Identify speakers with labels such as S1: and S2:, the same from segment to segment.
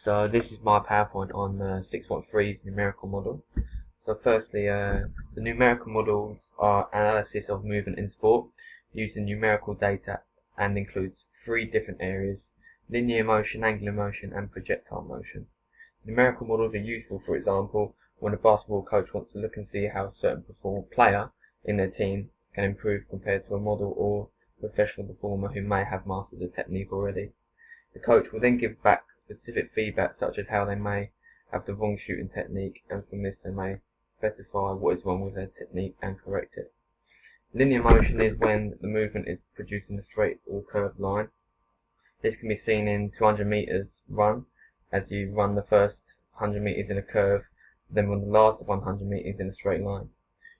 S1: So this is my PowerPoint on 6.3's numerical model. So firstly, the numerical models are analysis of movement in sport using numerical data and includes three different areas: linear motion, angular motion and projectile motion. Numerical models are useful, for example, when a basketball coach wants to look and see how a certain player in their team can improve compared to a model or professional performer who may have mastered the technique already. The coach will then give back specific feedback such as how they may have the wrong shooting technique, and from this they may specify what is wrong with their technique and correct it. Linear motion is when the movement is produced in a straight or curved line. This can be seen in 200 meters run, as you run the first 100 meters in a curve, then run the last 100 meters in a straight line.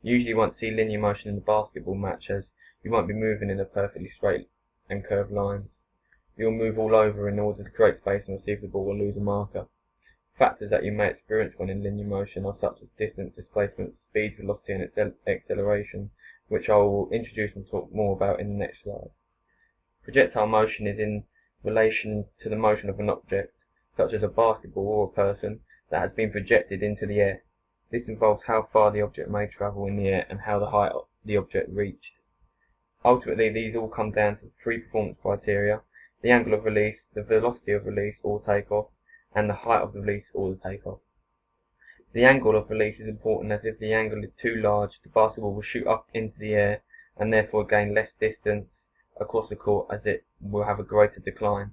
S1: Usually you won't see linear motion in a basketball match, as you won't be moving in a perfectly straight and curved line. You'll move all over in order to create space and receive the ball or lose a marker. Factors that you may experience when in linear motion are such as distance, displacement, speed, velocity and acceleration, which I will introduce and talk more about in the next slide. Projectile motion is in relation to the motion of an object, such as a basketball or a person, that has been projected into the air. This involves how far the object may travel in the air and how the height of the object reached. Ultimately, these all come down to three performance criteria: the angle of release, the velocity of release or takeoff, and the height of the release or the takeoff. The angle of release is important, as if the angle is too large, the basketball will shoot up into the air and therefore gain less distance across the court, as it will have a greater decline.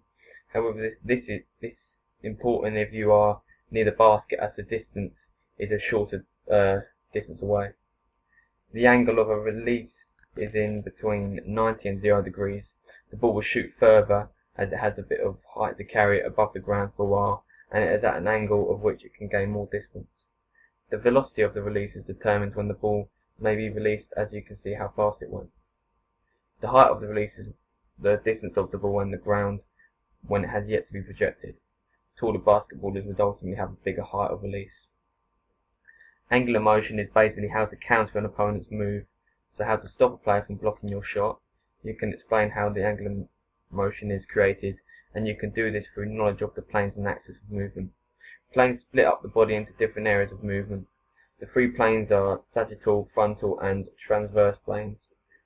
S1: However, this is important if you are near the basket, as the distance is a shorter distance away. The angle of a release is in between 90 and 0 degrees. The ball will shoot further, as it has a bit of height to carry it above the ground for a while, and it is at an angle of which it can gain more distance. The velocity of the release is determined when the ball may be released, as you can see how fast it went. The height of the release is the distance of the ball and the ground when it has yet to be projected. Taller basketballers would ultimately have a bigger height of release. Angular motion is basically how to counter an opponent's move, so how to stop a player from blocking your shot. You can explain how the angular motion is created, and you can do this through knowledge of the planes and axis of movement. Planes split up the body into different areas of movement. The three planes are sagittal, frontal and transverse planes.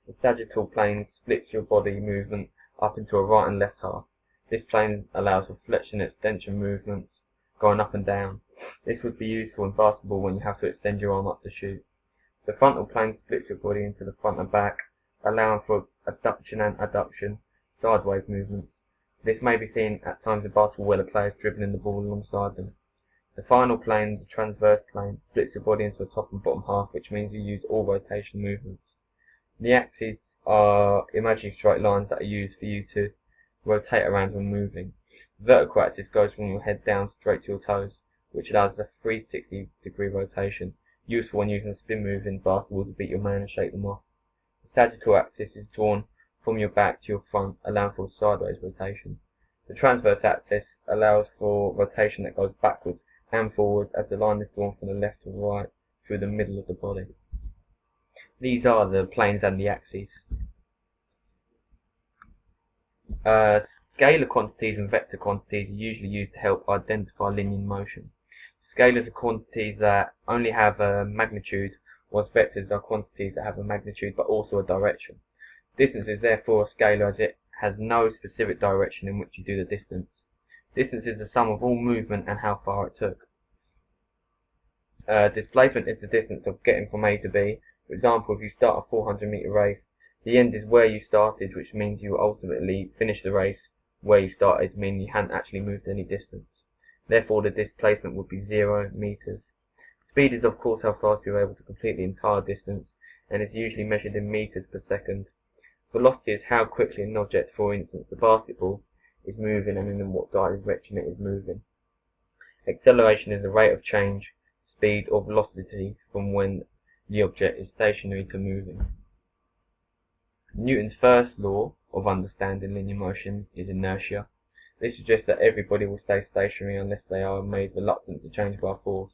S1: The sagittal plane splits your body movement up into a right and left half. This plane allows for flexion and extension movements going up and down. This would be useful in basketball when you have to extend your arm up to shoot. The frontal plane splits your body into the front and back, allowing for abduction and adduction, sideways movements. This may be seen at times in basketball where the player is dribbling the ball alongside them. The final plane, the transverse plane, splits your body into a top and bottom half, which means you use all rotation movements. The axes are imaginary straight lines that are used for you to rotate around when moving. The vertical axis goes from your head down straight to your toes, which allows a 360-degree rotation, useful when using a spin move in basketball to beat your man and shake them off. The sagittal axis is drawn from your back to your front, allowing for sideways rotation. The transverse axis allows for rotation that goes backwards and forwards, as the line is drawn from the left to right through the middle of the body. These are the planes and the axes. Scalar quantities and vector quantities are usually used to help identify linear motion. Scalars are quantities that only have a magnitude, whilst vectors are quantities that have a magnitude but also a direction. Distance is therefore a scalar, as it has no specific direction in which you do the distance. Distance is the sum of all movement and how far it took. Displacement is the distance of getting from A to B. For example, if you start a 400-meter race, the end is where you started, which means you ultimately finish the race where you started, meaning you hadn't actually moved any distance. Therefore, the displacement would be 0 meters. Speed is of course how fast you're able to complete the entire distance, and is usually measured in meters per second. Velocity is how quickly an object, for instance the basketball, is moving and in what direction it is moving. Acceleration is the rate of change, speed or velocity from when the object is stationary to moving. Newton's first law of understanding linear motion is inertia. This suggests that everybody will stay stationary unless they are made reluctant to change by force.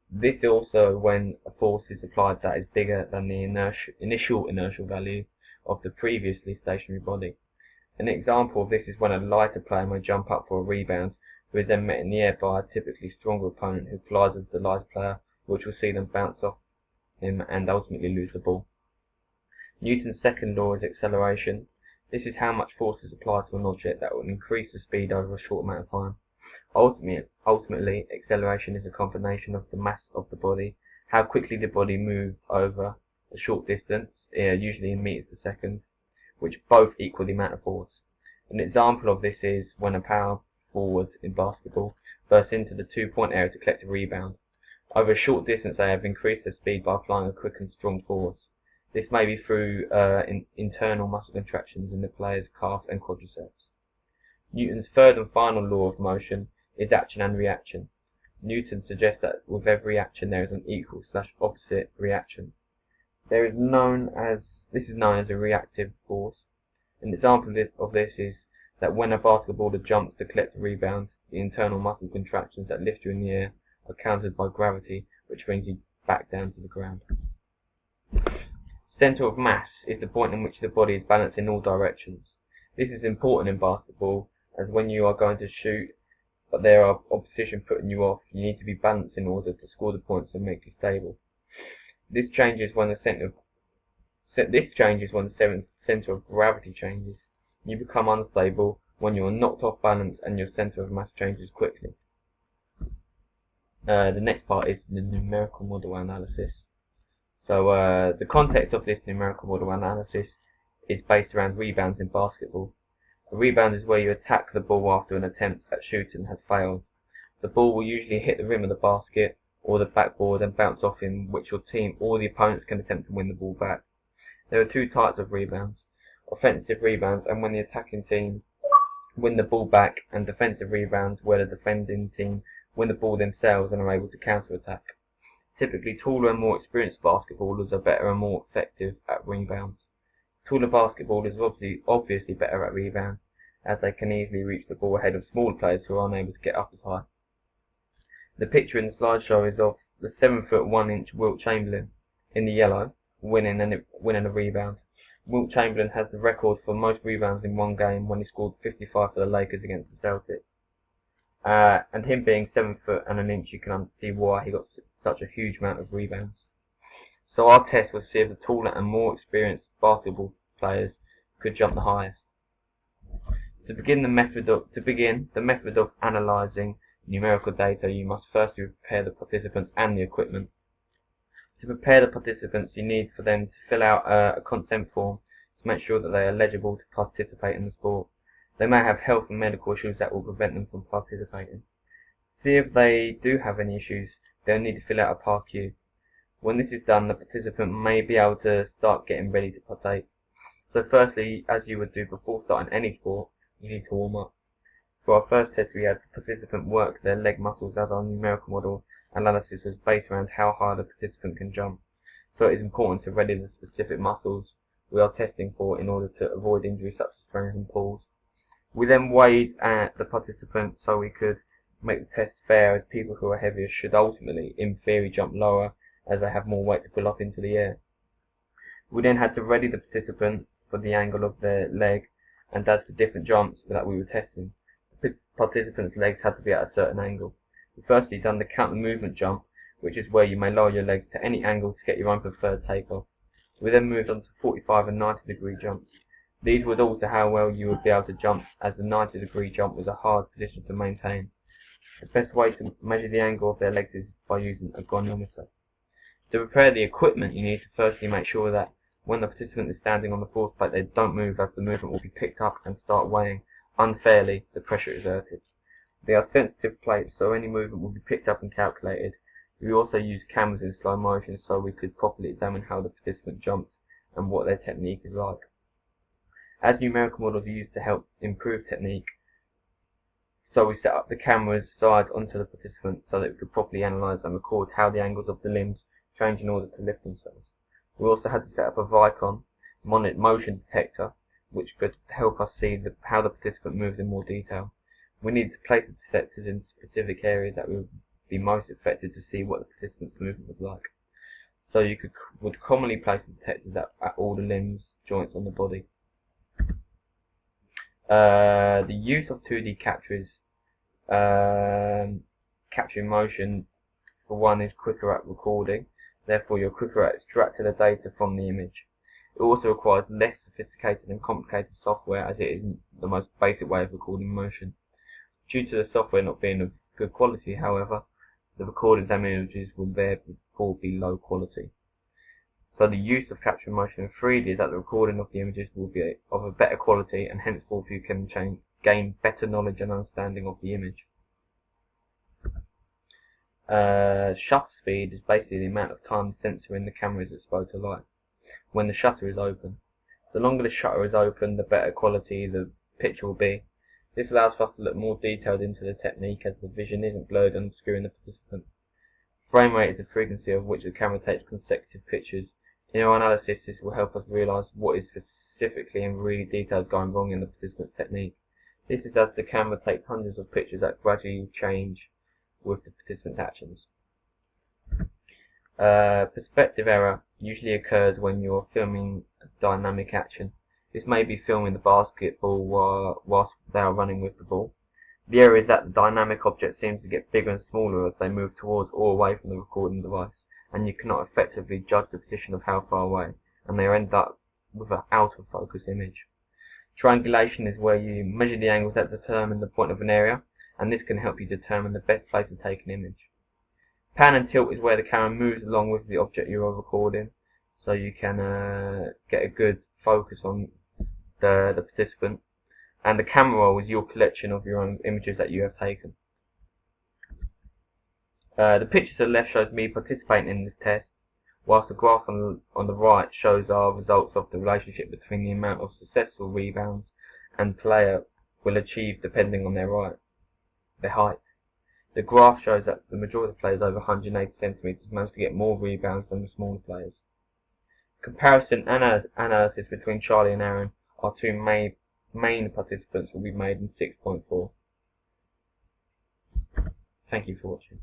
S1: This is also when a force is applied that is bigger than the initial inertial value of the previously stationary body. An example of this is when a lighter player may jump up for a rebound who is then met in the air by a typically stronger opponent who collides with the lighter player, which will see them bounce off him and ultimately lose the ball. Newton's second law is acceleration. This is how much force is applied to an object that will increase the speed over a short amount of time. Ultimately, acceleration is a combination of the mass of the body, how quickly the body moves over a short distance, usually in meters per second, which both equal the amount of force. An example of this is when a power forward in basketball bursts into the two-point area to collect a rebound. Over a short distance they have increased their speed by applying a quick and strong force. This may be through internal muscle contractions in the player's calf and quadriceps. Newton's third and final law of motion is action and reaction. Newton suggests that with every action there is an equal/opposite reaction. This is known as a reactive force. An example of this is that when a basketballer jumps to collect a rebound, the internal muscle contractions that lift you in the air are countered by gravity, which brings you back down to the ground. Centre of mass is the point in which the body is balanced in all directions. This is important in basketball, as when you are going to shoot but there are opposition putting you off, you need to be balanced in order to score the points and make you stable. This changes when the centre of gravity changes. You become unstable when you are knocked off balance and your centre of mass changes quickly. The next part is the numerical model analysis. So the context of this numerical model analysis is based around rebounds in basketball. A rebound is where you attack the ball after an attempt at shooting has failed. The ball will usually hit the rim of the basket or the backboard and bounce off, in which your team or the opponents can attempt to win the ball back. There are two types of rebounds: offensive rebounds, and when the attacking team win the ball back, and defensive rebounds, where the defending team win the ball themselves and are able to counter-attack. Typically, taller and more experienced basketballers are better and more effective at rebounds. Taller basketballers are obviously better at rebounds, as they can easily reach the ball ahead of smaller players who are unable to get up as high. The picture in the slideshow is of the 7'1" Wilt Chamberlain in the yellow winning a rebound. Wilt Chamberlain has the record for most rebounds in one game when he scored 55 for the Lakers against the Celtics. And him being 7'1", you can see why he got such a huge amount of rebounds. So our test was to see if the taller and more experienced basketball players could jump the highest. To begin the method of analysing numerical data, you must firstly prepare the participants and the equipment. To prepare the participants, you need for them to fill out a consent form to make sure that they are eligible to participate in the sport. They may have health and medical issues that will prevent them from participating. See if they do have any issues, they'll need to fill out a PAR-Q. When this is done, the participant may be able to start getting ready to partake. So firstly, as you would do before starting any sport, you need to warm up. For our first test, we had the participant work their leg muscles, as our numerical model analysis was based around how high the participant can jump. So it is important to ready the specific muscles we are testing for in order to avoid injuries such as sprains and falls. We then weighed the participants so we could make the test fair, as people who are heavier should ultimately, in theory, jump lower as they have more weight to pull up into the air. We then had to ready the participant for the angle of their leg and as the different jumps that we were testing. The participants' legs had to be at a certain angle. We firstly done the count the movement jump, which is where you may lower your legs to any angle to get your own preferred takeoff. We then moved on to 45 and 90-degree jumps. These would alter how well you would be able to jump, as the 90-degree jump was a hard position to maintain. The best way to measure the angle of their legs is by using a goniometer. To prepare the equipment, you need to firstly make sure that when the participant is standing on the force plate, they don't move, as the movement will be picked up and start weighing unfairly the pressure exerted. They are sensitive plates, so any movement will be picked up and calculated. We also used cameras in slow motion so we could properly examine how the participant jumped and what their technique is like. As numerical models are used to help improve technique, so we set up the cameras side onto the participant so that we could properly analyse and record how the angles of the limbs change in order to lift themselves. We also had to set up a Vicon motion detector, which could help us see how the participant moves in more detail. We needed to place the detectors in specific areas that would be most affected to see what the participant's movement was like. So you would commonly place the detectors at all the limbs, joints on the body. The use of 2D capture is Capturing motion, for one, is quicker at recording, therefore you're quicker at extracting the data from the image. It also requires less sophisticated and complicated software, as it is the most basic way of recording motion. Due to the software not being of good quality, however, the recorded images will therefore be low quality. So the use of capturing motion in 3D is that the recording of the images will be of a better quality, and henceforth you can gain better knowledge and understanding of the image. Shutter speed is basically the amount of time the sensor in the camera is exposed to light when the shutter is open. The longer the shutter is open, the better quality the picture will be. This allows for us to look more detailed into the technique, as the vision isn't blurred and obscuring the participant. Frame rate is the frequency of which the camera takes consecutive pictures. In our analysis, this will help us realise what is specifically and really detailed going wrong in the participant's technique. This is as the camera takes hundreds of pictures that gradually change with the participant's actions. Perspective error usually occurs when you're filming a dynamic action. This may be filming the basketball whilst they are running with the ball. The error is that the dynamic object seems to get bigger and smaller as they move towards or away from the recording device, and you cannot effectively judge the position of how far away, and they end up with an out of focus image. Triangulation is where you measure the angles that determine the point of an area, and this can help you determine the best place to take an image. Pan and tilt is where the camera moves along with the object you are recording, so you can get a good focus on the participant, and the camera roll is your collection of your own images that you have taken. The picture to the left shows me participating in this test, whilst the graph on the right shows our results of the relationship between the amount of successful rebounds and player will achieve depending on their height. The graph shows that the majority of players over 180 cm manage to get more rebounds than the smaller players. Comparison analysis between Charlie and Aaron, our two main participants, will be made in 6.4. Thank you for watching.